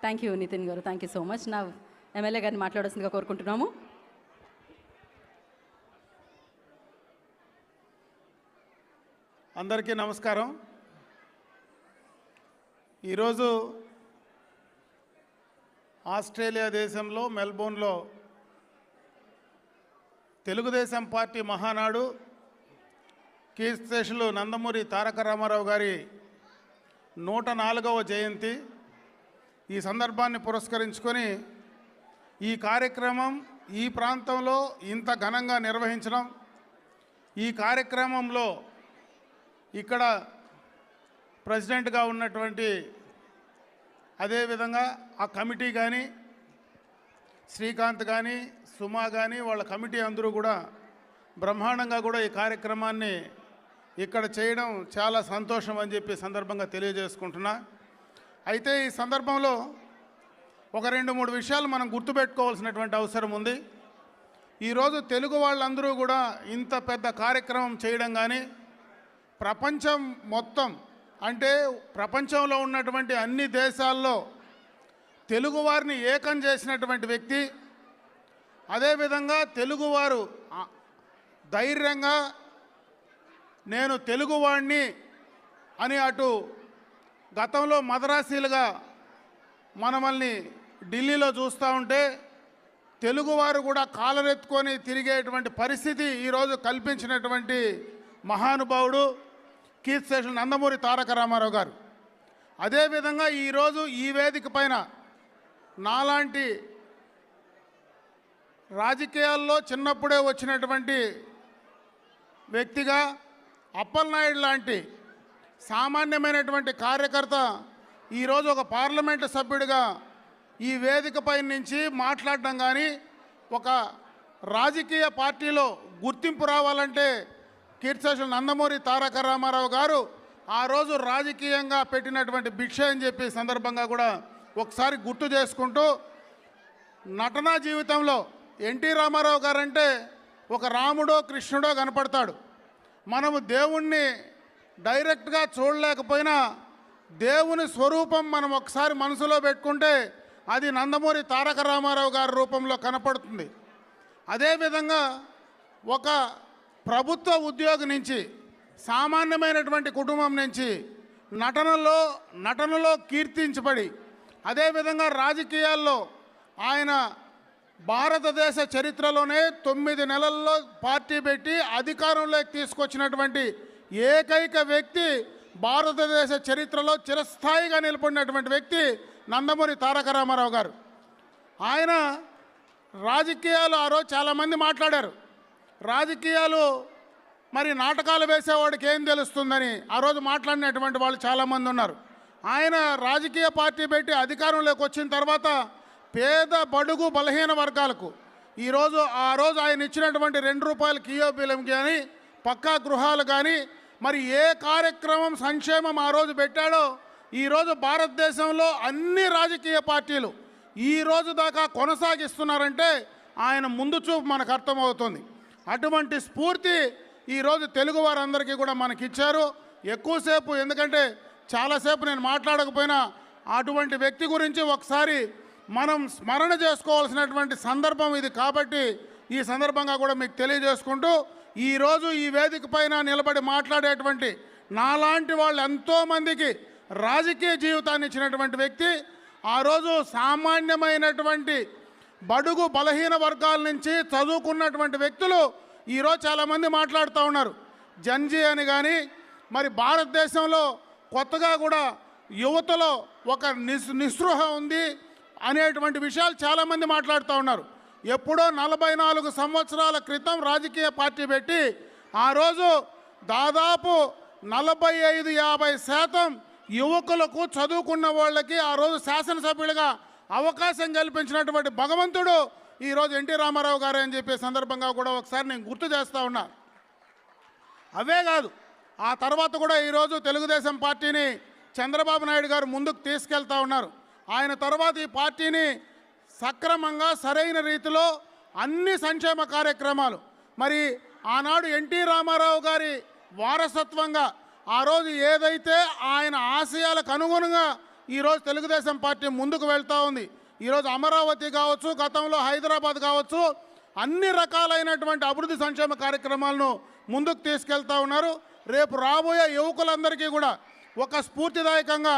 Thank you Nitin గారు, thank you so much. నా MLA గారిని మాట్లాడాల్సిందిగా కోరుకుంటున్నాము. అందరికీ నమస్కారం. ఈరోజు ఆస్ట్రేలియా దేశంలో మెల్బోర్న్లో తెలుగుదేశం పార్టీ మహానాడు కీర్తిశేషులు నందమూరి తారక రామారావు గారి 104వ జయంతి. ఈ సందర్భాన్ని పురస్కరించుకొని ఈ కార్యక్రమం ఈ ప్రాంతంలో ఇంత ఘనంగా నిర్వహించడం, ఈ కార్యక్రమంలో ఇక్కడ ప్రెసిడెంట్గా ఉన్నటువంటి అదేవిధంగా ఆ కమిటీ కానీ శ్రీకాంత్ కానీ సుమా కానీ వాళ్ళ కమిటీ అందరూ కూడా బ్రహ్మాండంగా కూడా ఈ కార్యక్రమాన్ని ఇక్కడ చేయడం చాలా సంతోషం అని చెప్పి సందర్భంగా తెలియజేసుకుంటున్నా. అయితే ఈ సందర్భంలో ఒక 2-3 విషయాలు మనం గుర్తుపెట్టుకోవాల్సినటువంటి అవసరం ఉంది. ఈరోజు తెలుగు వాళ్ళందరూ కూడా ఇంత పెద్ద కార్యక్రమం చేయడం కానీ, ప్రపంచం మొత్తం అంటే ప్రపంచంలో ఉన్నటువంటి అన్ని దేశాల్లో తెలుగువారిని ఏకం చేసినటువంటి వ్యక్తి, అదేవిధంగా తెలుగువారు ధైర్యంగా నేను తెలుగువాడిని అని అటు గతంలో మద్రాసీలుగా మనల్ని ఢిల్లీలో చూస్తూ ఉంటే తెలుగువారు కూడా కాలరెత్తుకొని తిరిగేటువంటి పరిస్థితి ఈరోజు కల్పించినటువంటి మహానుభావుడు కీర్తిశేషులు నందమూరి తారక రామారావు గారు. అదేవిధంగా ఈరోజు ఈ వేదిక పైన నాలాంటి రాజకీయాల్లో చిన్నప్పుడే వచ్చినటువంటి వ్యక్తిగా అప్పలనాయుడు లాంటి సామాన్యమైనటువంటి కార్యకర్త ఈరోజు ఒక పార్లమెంటు సభ్యుడిగా ఈ వేదికపై నుంచి మాట్లాడడం కానీ, ఒక రాజకీయ పార్టీలో గుర్తింపు రావాలంటే కీర్తిశేషులు నందమూరి తారక రామారావు గారు ఆ రోజు రాజకీయంగా పెట్టినటువంటి భిక్ష అని చెప్పి సందర్భంగా కూడా ఒకసారి గుర్తు చేసుకుంటూ, నటనా జీవితంలో ఎన్టీ రామారావు గారంటే ఒక రాముడో కృష్ణుడో కనపడతాడు. మనము దేవుణ్ణి డైరెక్ట్గా చూడలేకపోయినా దేవుని స్వరూపం మనం ఒకసారి మనసులో పెట్టుకుంటే అది నందమూరి తారక రామారావు గారి రూపంలో కనపడుతుంది. అదేవిధంగా ఒక ప్రభుత్వ ఉద్యోగి నుంచి, సామాన్యమైనటువంటి కుటుంబం నుంచి నటనలో కీర్తించబడి, అదేవిధంగా రాజకీయాల్లో ఆయన భారతదేశ చరిత్రలోనే 9 నెలల్లో పార్టీ పెట్టి అధికారంలోకి తీసుకొచ్చినటువంటి ఏకైక వ్యక్తి, భారతదేశ చరిత్రలో చిరస్థాయిగా నిలబడినటువంటి వ్యక్తి నందమూరి తారక రామారావు గారు. ఆయన రాజకీయాలు ఆ రోజు చాలామంది మాట్లాడారు. రాజకీయాలు మరి నాటకాలు వేసేవాడికి ఏం తెలుస్తుందని ఆ రోజు మాట్లాడినటువంటి వాళ్ళు చాలామంది ఉన్నారు. ఆయన రాజకీయ పార్టీ పెట్టి అధికారంలోకి వచ్చిన తర్వాత పేద బడుగు బలహీన వర్గాలకు ఆ రోజు ఆయన ఇచ్చినటువంటి 2 రూపాయల కియో బియ్యం కానీ, పక్కా గృహాలు కానీ, మరి ఏ కార్యక్రమం సంక్షేమం ఆ రోజు పెట్టాడో ఈరోజు భారతదేశంలో అన్ని రాజకీయ పార్టీలు ఈ రోజు దాకా కొనసాగిస్తున్నారంటే ఆయన ముందు చూపు మనకు అర్థమవుతుంది. అటువంటి స్ఫూర్తి ఈరోజు తెలుగు వారందరికీ కూడా మనకిచ్చారు. ఎక్కువసేపు ఎందుకంటే చాలాసేపు నేను మాట్లాడకపోయినా అటువంటి వ్యక్తి గురించి ఒకసారి మనం స్మరణ చేసుకోవాల్సినటువంటి సందర్భం ఇది. కాబట్టి ఈ సందర్భంగా కూడా మీకు తెలియజేసుకుంటూ, ఈరోజు ఈ వేదిక పైన నిలబడి మాట్లాడేటువంటి నాలాంటి వాళ్ళు ఎంతోమందికి రాజకీయ జీవితాన్ని ఇచ్చినటువంటి వ్యక్తి, ఆ రోజు సామాన్యమైనటువంటి బడుగు బలహీన వర్గాల నుంచి చదువుకున్నటువంటి వ్యక్తులు ఈరోజు చాలామంది మాట్లాడుతూ ఉన్నారు. జన్జీ అని కానీ, మరి భారతదేశంలో కొత్తగా కూడా యువతలో ఒక నిస్పృహ ఉంది అనేటువంటి విషయాలు చాలామంది మాట్లాడుతూ ఉన్నారు. ఎప్పుడో 44 సంవత్సరాల క్రితం రాజకీయ పార్టీ పెట్టి ఆ రోజు దాదాపు 45-50% యువకులకు, చదువుకున్న వాళ్ళకి ఆ రోజు శాసనసభ్యులుగా అవకాశం కల్పించినటువంటి భగవంతుడు ఈరోజు ఎన్టీ రామారావు గారు అని చెప్పే సందర్భంగా కూడా ఒకసారి నేను గుర్తు చేస్తూ ఉన్నా. అవే కాదు, ఆ తర్వాత కూడా ఈరోజు తెలుగుదేశం పార్టీని చంద్రబాబు నాయుడు గారు ముందుకు తీసుకెళ్తా ఉన్నారు. ఆయన తర్వాత ఈ పార్టీని సక్రమంగా సరైన రీతిలో అన్ని సంక్షేమ కార్యక్రమాలు, మరి ఆనాడు ఎన్టీ రామారావు గారి వారసత్వంగా ఆ రోజు ఏదైతే ఆయన ఆశయాలకు అనుగుణంగా ఈరోజు తెలుగుదేశం పార్టీ ముందుకు వెళ్తూ ఉంది. ఈరోజు అమరావతి కావచ్చు, గతంలో హైదరాబాద్ కావచ్చు, అన్ని రకాలైనటువంటి అభివృద్ధి సంక్షేమ కార్యక్రమాలను ముందుకు తీసుకెళ్తూ ఉన్నారు. రేపు రాబోయే యువకులందరికీ కూడా ఒక స్ఫూర్తిదాయకంగా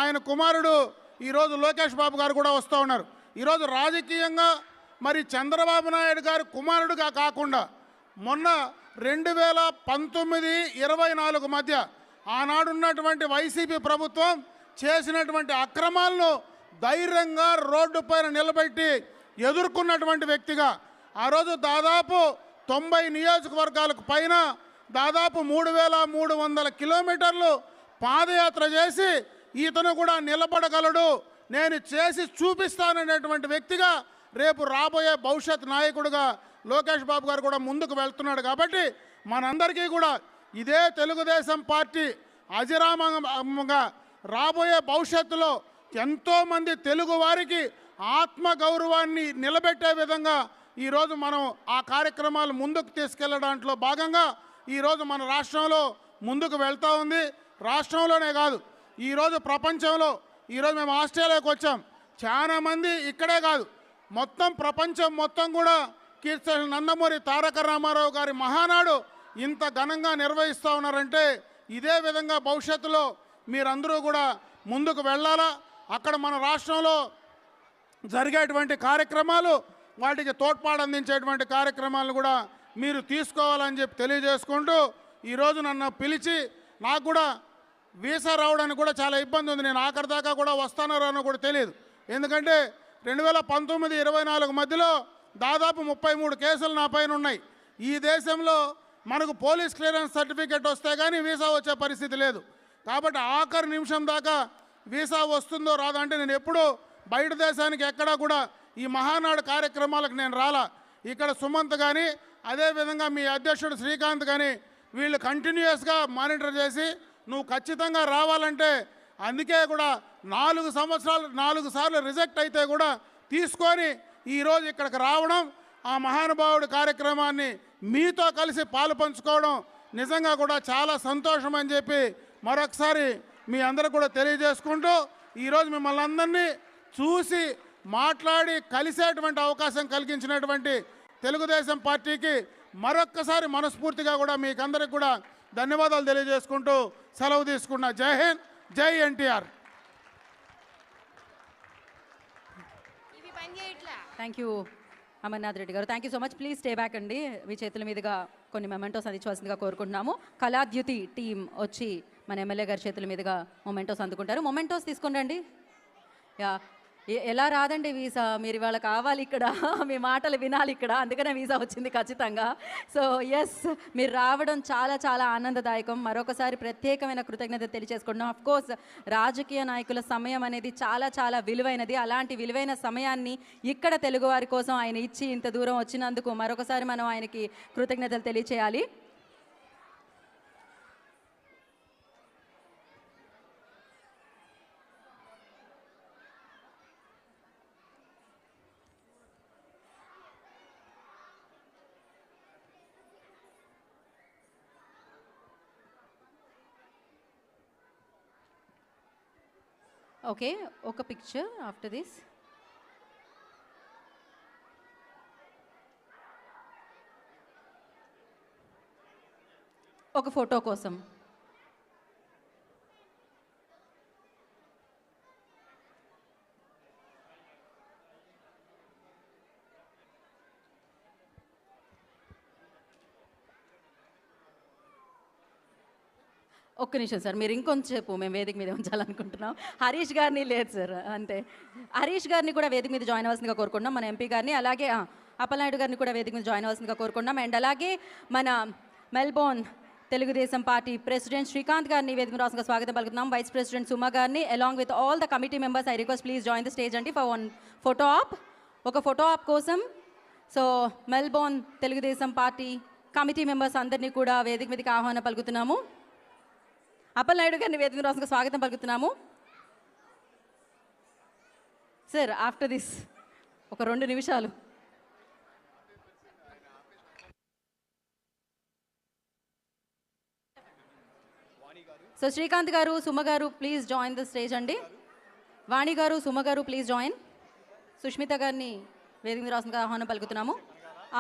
ఆయన కుమారుడు ఈరోజు లోకేష్ బాబు గారు కూడా వస్తూ ఉన్నారు. ఈరోజు రాజకీయంగా మరి చంద్రబాబు నాయుడు గారి కుమారుడుగా కాకుండా మొన్న 2019-24 మధ్య ఆనాడున్నటువంటి వైసీపీ ప్రభుత్వం చేసినటువంటి అక్రమాలను ధైర్యంగా రోడ్డు పైన నిలబెట్టి ఎదుర్కొన్నటువంటి వ్యక్తిగా ఆ రోజు దాదాపు 90 నియోజకవర్గాలకు పైన దాదాపు 3300 కిలోమీటర్లు పాదయాత్ర చేసి ఇతను కూడా నిలబడగలడు, నేను చేసి చూపిస్తాననేటువంటి వ్యక్తిగా రేపు రాబోయే భవిష్యత్ నాయకుడిగా లోకేష్ బాబు గారు కూడా ముందుకు వెళ్తున్నాడు. కాబట్టి మనందరికీ కూడా ఇదే తెలుగుదేశం పార్టీ అజరామంగా రాబోయే భవిష్యత్తులో ఎంతోమంది తెలుగు వారికి ఆత్మగౌరవాన్ని నిలబెట్టే విధంగా ఈరోజు మనం ఆ కార్యక్రమాలు ముందుకు తీసుకెళ్లడంలో భాగంగా ఈరోజు మన రాష్ట్రంలో ముందుకు వెళ్తూ ఉంది. రాష్ట్రంలోనే కాదు, ఈరోజు ప్రపంచంలో, ఈరోజు మేము ఆస్ట్రేలియాకి వచ్చాం, చాలామంది ఇక్కడే కాదు మొత్తం ప్రపంచం మొత్తం కూడా కీర్తి నందమూరి తారక రామారావు గారి మహానాడు ఇంత ఘనంగా నిర్వహిస్తూ ఉన్నారంటే ఇదే విధంగా భవిష్యత్తులో మీరందరూ కూడా ముందుకు వెళ్ళాలా. అక్కడ మన రాష్ట్రంలో జరిగేటువంటి కార్యక్రమాలు, వాటికి తోడ్పాటు అందించేటువంటి కార్యక్రమాలను కూడా మీరు తీసుకోవాలని చెప్పి తెలియజేసుకుంటూ ఈరోజు నన్ను పిలిచి, నాకు కూడా వీసా రావడానికి కూడా చాలా ఇబ్బంది ఉంది. నేను ఆఖరి దాకా కూడా వస్తానో రానో కూడా తెలియదు. ఎందుకంటే 2019-24 మధ్యలో దాదాపు 33 కేసులు నా పైన ఉన్నాయి. ఈ దేశంలో మనకు పోలీస్ క్లియరెన్స్ సర్టిఫికేట్ వస్తే కానీ వీసా వచ్చే పరిస్థితి లేదు. కాబట్టి ఆఖరి నిమిషం దాకా వీసా వస్తుందో రాదో అంటే నేను ఎప్పుడూ బయట దేశానికి ఎక్కడా కూడా ఈ మహానాడు కార్యక్రమాలకు నేను రాలా. ఇక్కడ సుమంత్ కానీ అదేవిధంగా మీ అధ్యక్షుడు శ్రీకాంత్ కానీ వీళ్ళు కంటిన్యూస్గా మానిటర్ చేసి నువ్వు ఖచ్చితంగా రావాలంటే, అందుకే కూడా 4 సార్లు రిజెక్ట్ అయితే కూడా తీసుకొని ఈరోజు ఇక్కడికి రావడం, ఆ మహానుభావుడి కార్యక్రమాన్ని మీతో కలిసి పాలు పంచుకోవడం నిజంగా కూడా చాలా సంతోషం అని చెప్పి మరొకసారి మీ అందరూ కూడా తెలియజేసుకుంటూ ఈరోజు మిమ్మల్ని అందరినీ చూసి మాట్లాడి కలిసేటువంటి అవకాశం కలిగించినటువంటి తెలుగుదేశం పార్టీకి మరొక్కసారి మనస్ఫూర్తిగా కూడా మీకందరికి కూడా ధన్యవాదాలు తెలియజేసుకుంటూ సెలవు తీసుకున్నా. జై హింద్, జై ఎన్టీఆర్. థ్యాంక్ యూ అమర్నాథ్ రెడ్డి గారు, thank you so much. Please stay back అండి. మీ చేతుల మీదుగా కొన్ని మెమెంటోస్ అందించవలసిందిగా కోరుకుంటున్నాము. కళాద్యుతి టీం వచ్చి మన ఎమ్మెల్యే గారి చేతుల మీదుగా మొమెంటోస్ అందుకుంటారు. మొమెంటోస్ తీసుకుని రండి. యా, ఎలా రాదండి వీసా? మీరు ఇవాళ కావాలి ఇక్కడ, మీ మాటలు వినాలి ఇక్కడ, అందుకనే వీసా వచ్చింది ఖచ్చితంగా. సో ఎస్, మీరు రావడం చాలా చాలా ఆనందదాయకం. మరొకసారి ప్రత్యేకమైన కృతజ్ఞత తెలియజేసుకుంటున్నాం. అఫ్కోర్స్ రాజకీయ నాయకుల సమయం అనేది చాలా చాలా విలువైనది. అలాంటి విలువైన సమయాన్ని ఇక్కడ తెలుగువారి కోసం ఆయన ఇచ్చి ఇంత దూరం వచ్చినందుకు మరొకసారి మనం ఆయనకి కృతజ్ఞతలు తెలియచేయాలి. ఓకే, ఒక పిక్చర్ ఆఫ్టర్ దిస్. ఒక ఫోటో కోసం. ఒక్క నిమిషం సార్, మీరు ఇంకొంచెంసేపు మేము వేదిక మీద ఉంచాలనుకుంటున్నాం. హరీష్ గారిని లేదు సార్, అంటే హరీష్ గారిని కూడా వేదిక మీద జాయిన్ అవ్వాల్సిందిగా కోరుకుంటున్నాం. మన ఎంపీ గారిని, అలాగే అప్పలనాయుడు గారిని కూడా వేదిక మీద జాయిన్ అవ్వాల్సిందిగా కోరుకుంటున్నాం. అండ్ అలాగే మన Melbourne Telugu Desam party president Srikanth గారిని వేదిక మీద రాష్ట్రంగా స్వాగతం పలుకుతున్నాం. వైస్ ప్రెసిడెంట్ సుమ గారిని along with all the committee members I request please join the stage అండి ఫర్ వన్ ఫోటో ఆప్. ఒక ఫోటో ఆప్ కోసం so Melbourne Telugu Desam party committee members అందరినీ కూడా వేదిక మీదకి ఆహ్వానం పలుకుతున్నాము. అప్పలనాయుడు గారిని వేదిక రాష్ట్రంగా స్వాగతం పలుకుతున్నాము. సార్ ఆఫ్టర్ దిస్ ఒక 2 నిమిషాలు. సో శ్రీకాంత్ గారు, సుమ గారు ప్లీజ్ జాయిన్ ద స్టేజ్ అండి. వాణి గారు, సుమ గారు ప్లీజ్ జాయిన్. సుష్మిత గారిని వేదిక మీద రాసిన ఆహ్వానం పలుకుతున్నాము.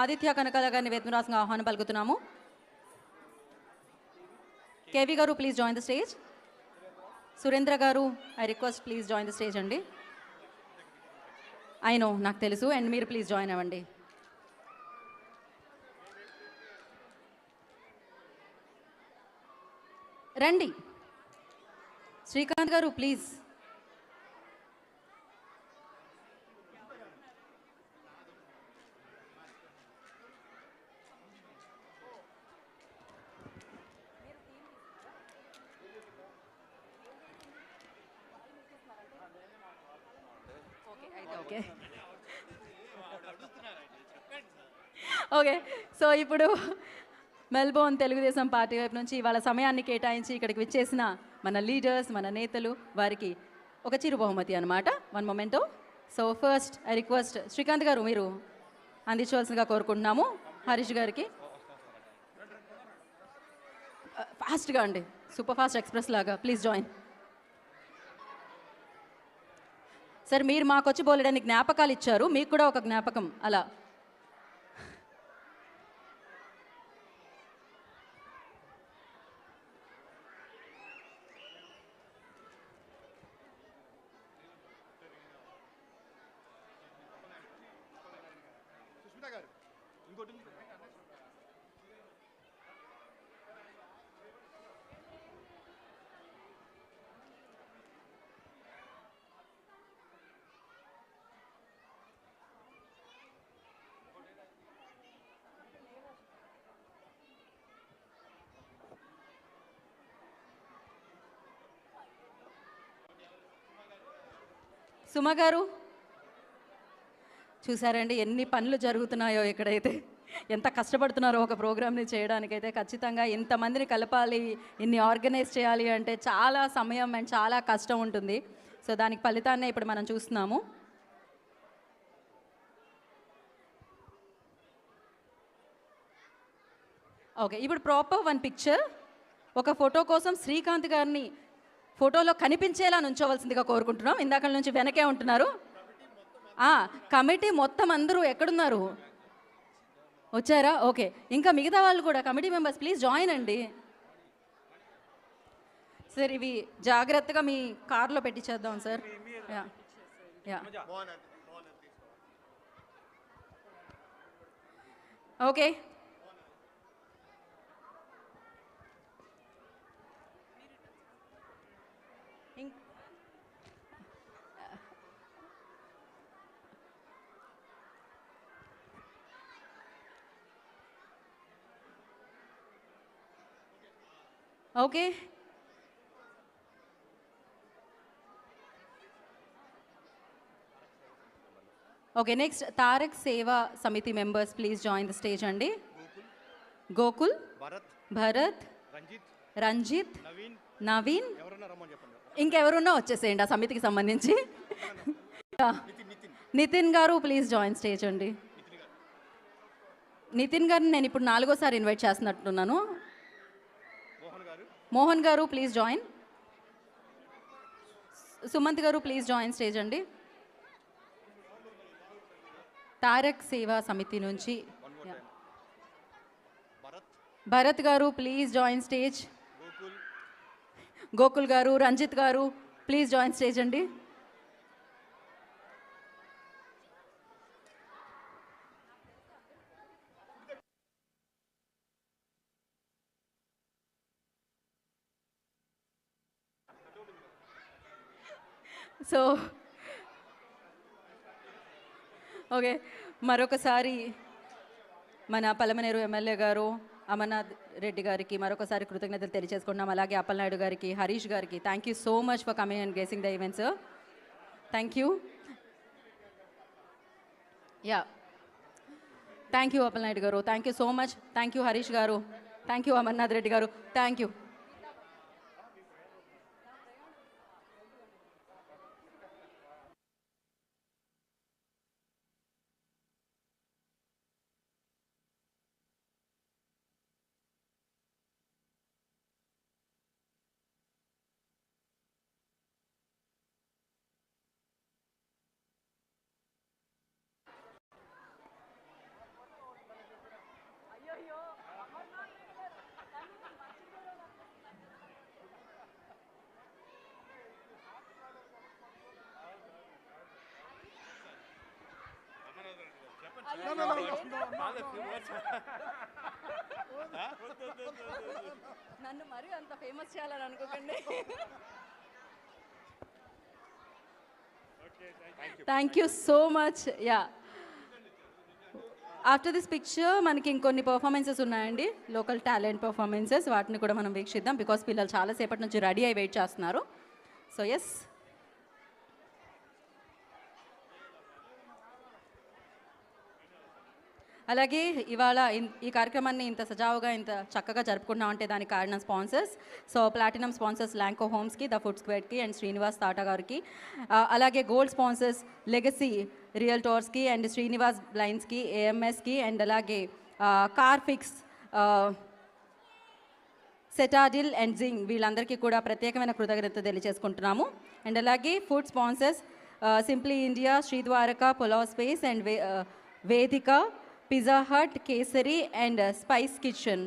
ఆదిత్య కనకాల గారిని వేదిక మీద రాసిన ఆహ్వానం పలుకుతున్నాము. కేవి గారు please join the stage. Surendra గారు I request please join the stage అండి. ఐ నో, నాకు తెలుసు, అండ్ మీరు ప్లీజ్ జాయిన్ అవ్వండి. రండి శ్రీకాంత్ గారు ప్లీజ్. ఓకే ఓకే, సో ఇప్పుడు మెల్బోర్న్ తెలుగుదేశం పార్టీ వైపు నుంచి ఇవాళ సమయాన్ని కేటాయించి ఇక్కడికి విచ్చేసిన మన లీడర్స్, మన నేతలు, వారికి ఒక చిరు బహుమతి అనమాట. One memento. So first I request Srikanth garu మీరు అందించవలసిందిగా కోరుకుంటున్నాము హరీష్ గారికి. ఫాస్ట్గా అండి, సూపర్ ఫాస్ట్ ఎక్స్ప్రెస్ లాగా ప్లీజ్ జాయిన్. సార్ మీరు మాకు వచ్చి బోలెడని జ్ఞాపకాలు ఇచ్చారు, మీకు కూడా ఒక జ్ఞాపకం అలా. సుమ గారు చూసారండి ఎన్ని పనులు జరుగుతున్నాయో ఇక్కడైతే, ఎంత కష్టపడుతున్నారో ఒక ప్రోగ్రామ్ని చేయడానికైతే. ఖచ్చితంగా ఇంతమందిని కలపాలి, ఇన్ని ఆర్గనైజ్ చేయాలి అంటే చాలా సమయం అండ్ చాలా కష్టం ఉంటుంది. సో దానికి ఫలితాన్నే ఇప్పుడు మనం చూస్తున్నాము. ఓకే, ఇప్పుడు ప్రాపర్ వన్ పిక్చర్. ఒక ఫోటో కోసం శ్రీకాంత్ గారిని ఫోటోలో కనిపించేలా నుంచోవలసిందిగా కోరుకుంటున్నాం. ఇందాక నుంచి వెనకే ఉంటున్నారు. కమిటీ మొత్తం అందరూ ఎక్కడున్నారు? వచ్చారా? ఓకే, ఇంకా మిగతా వాళ్ళు కూడా కమిటీ మెంబర్స్ ప్లీజ్ జాయిన్ అండి. సార్ ఇవి జాగ్రత్తగా మీ కార్లో పెట్టించేద్దాం sir. Ya ya okay. Okay, okay. Next Tarak Seva Samiti members please join the stage అండి. గోకుల్, భరత్, రంజిత్, నవీన్, ఇంకెవరున్నా వచ్చేసేయండి ఆ సమితికి సంబంధించి. నితిన్ గారు ప్లీజ్ జాయిన్ స్టేజ్ అండి. నితిన్ గారిని నేను ఇప్పుడు 4వ సారి ఇన్వైట్ చేస్తున్నట్టున్నాను. మోహన్ గారు ప్లీజ్ జాయిన్. సుమంత్ గారు ప్లీజ్ జాయిన్ స్టేజ్ అండి. తారక్ సేవా సమితి నుంచి భరత్ గారు ప్లీజ్ జాయిన్ స్టేజ్. గోకుల్ గారు, రంజిత్ గారు ప్లీజ్ జాయిన్ స్టేజ్ అండి. సో ఓకే, మరొకసారి మన పలమనేరు ఎమ్మెల్యే గారు అమర్నాథ్ రెడ్డి గారికి మరొకసారి కృతజ్ఞతలు తెలియజేసుకుంటున్నాం. అలాగే అప్పలనాయుడు గారికి, హరీష్ గారికి thank you so much for coming and gracing the event sir. Thank you. Ya thank you Appalanaidu గారు, thank you so much. Thank you Harish గారు, థ్యాంక్ యూ అమర్నాథ్ రెడ్డి గారు, థ్యాంక్ యూ. నన్ను మరీ అంత ఫేమస్ చేయాలని అనుకోకండి. Thank you so much. Yeah, after this picture మనకి ఇంకొన్ని పర్ఫార్మెన్సెస్ ఉన్నాయండి, లోకల్ టాలెంట్ పర్ఫార్మెన్సెస్. వాటిని కూడా మనం వీక్షిద్దాం బికాస్ పిల్లలు చాలాసేపటి నుంచి రెడీ అయి వెయిట్ చేస్తున్నారు. సో ఎస్, అలాగే ఇవాళ ఈ కార్యక్రమాన్ని ఇంత సజావుగా ఇంత చక్కగా జరుపుకున్నాం అంటే దానికి కారణం sponsors. So platinum sponsors Lanco హోమ్స్కి, ద ఫుడ్ స్క్వేర్కి అండ్ శ్రీనివాస్ తాటా గారికి, అలాగే గోల్డ్ స్పాన్సర్స్ లెగసీ రియల్టర్స్కి అండ్ శ్రీనివాస్ బ్లైండ్స్కి, ఏఎంఎస్కి అండ్ అలాగే car fix, Citadel and Zing, వీళ్ళందరికీ కూడా ప్రత్యేకమైన కృతజ్ఞత తెలియజేసుకుంటున్నాము. అండ్ అలాగే food sponsors simply India, Shri Dwaraka pulao space and Vedika, pizza hut, Kesari and spice kitchen.